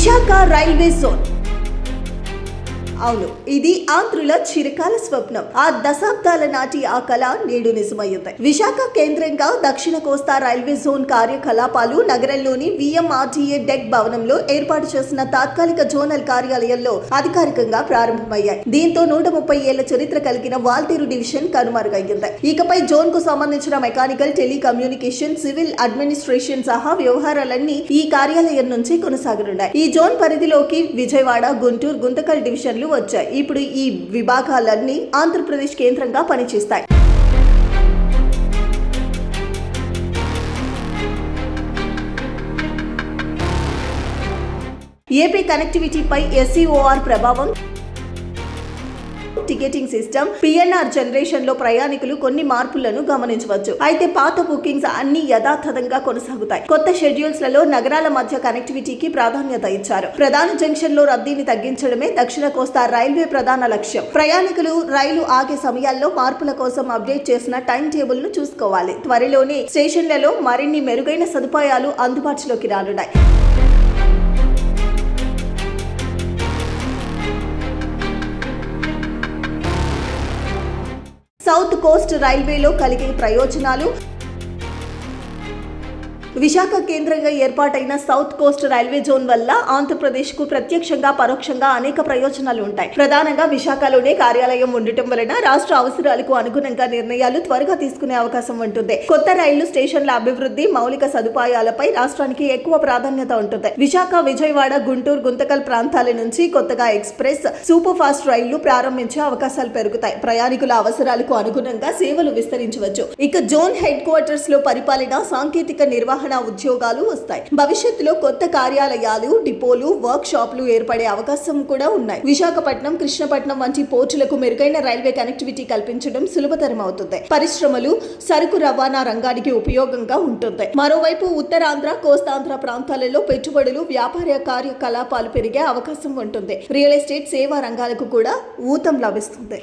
Visakha railway zone. అవును, ఇది ఆంధ్రుల చిరకాల స్వప్నం. ఆ దశాబ్దాల నాటి ఆ కళ నేడు నిజమయ్యింది. విశాఖ కేంద్రంగా దక్షిణ కోస్తా రైల్వే జోన్ కార్యకలాపాలు నగరంలోని విఎంఆర్టీఏ డెక్ భవనంలో ఏర్పాటు చేసిన తాత్కాలిక జోనల్ కార్యాలయంలో అధికారికంగా ప్రారంభమయ్యాయి. దీంతో 130 ఏళ్ల చరిత్ర కలిగిన వాల్తేరు డివిజన్ కనుమరుగయ్యింది. ఇకపై జోన్ కు సంబంధించిన మెకానికల్, టెలికమ్యూనికేషన్, సివిల్ అడ్మినిస్ట్రేషన్ సహా వ్యవహారాలన్నీ ఈ కార్యాలయం నుంచి కొనసాగనున్నాయి. ఈ జోన్ పరిధిలోకి విజయవాడ, గుంటూరు, గుంతకల్ డివిజన్లు వచ్చాయి. ఇప్పుడు ఈ విభాగాలన్నీ ఆంధ్రప్రదేశ్ కేంద్రంగా పనిచేస్తాయి. ఏపీ కనెక్టివిటీపై ఎస్సీఓఆర్ ప్రభావం, టికెటింగ్ సిస్టమ్, పిఎన్ఆర్ జనరేషన్ లో ప్రయాణికులు కొన్ని మార్పులను గమనించవచ్చు. అయితే పాత బుకింగ్స్ అన్ని యథాతథంగా కొనసాగుతాయి. కొత్త షెడ్యూల్స్ లలో నగరాల మధ్య కనెక్టివిటీకి ప్రాధాన్యత ఇచ్చారు. ప్రధాన జంక్షన్ లో రద్దీని తగ్గించడమే దక్షిణ కోస్తా రైల్వే ప్రధాన లక్ష్యం. ప్రయాణికులు రైలు ఆగే సమయాల్లో మార్పుల కోసం అప్డేట్ చేసిన టైం టేబుల్ ను చూసుకోవాలి. త్వరలోనే స్టేషన్లలో మరిన్ని మెరుగైన సదుపాయాలు అందుబాటులోకి రానున్నాయి. సౌత్ కోస్ట్ రైల్వేలో కలిగే ప్రయోజనాలు. విశాఖ కేంద్రంగా ఏర్పాటైన సౌత్ కోస్ట్ రైల్వే జోన్ వల్ల ఆంధ్రప్రదేశ్ కు ప్రత్యక్షంగా, పరోక్షంగా అనేక ప్రయోజనాలు ఉంటాయి. ప్రధానంగా విశాఖలోనే కార్యాలయం ఉండటం వలన రాష్ట్ర అవసరాలకు అనుగుణంగా నిర్ణయాలు త్వరగా తీసుకునే అవకాశం ఉంటుంది. కొత్త రైళ్లు స్టేషన్ల అభివృద్ధి, మౌలిక సదుపాయాలపై రాష్ట్రానికి ఎక్కువ ప్రాధాన్యత ఉంటుంది. విశాఖ, విజయవాడ, గుంటూరు, గుంతకల్ ప్రాంతాల నుంచి కొత్తగా ఎక్స్ప్రెస్, సూపర్ ఫాస్ట్ రైళ్లు ప్రారంభించే అవకాశాలు పెరుగుతాయి. ప్రయాణికుల అవసరాలకు అనుగుణంగా సేవలు విస్తరించవచ్చు. ఇక జోన్ హెడ్ క్వార్టర్స్ లో పరిపాలన, సాంకేతిక నిర్వహణ ఉద్యోగాలు వస్తాయి. భవిష్యత్తులో కొత్త కార్యాలయాలు, డిపోలు, వర్క్ షాపులు ఏర్పడే అవకాశం కూడా ఉన్నాయి. విశాఖపట్నం, కృష్ణపట్నం వంటి పోర్టులకు మెరుగైన రైల్వే కనెక్టివిటీ కల్పించడం సులభతరం అవుతుంది. పరిశ్రమలు, సరుకు రవాణా రంగానికి ఉపయోగంగా ఉంటుంది. మరోవైపు ఉత్తరాంధ్ర, కోస్తాంధ్ర ప్రాంతాలలో పెట్టుబడులు, వ్యాపార కార్యకలాపాలు పెరిగే అవకాశం ఉంటుంది. రియల్ ఎస్టేట్, సేవా రంగాలకు కూడా ఊతం లభిస్తుంది.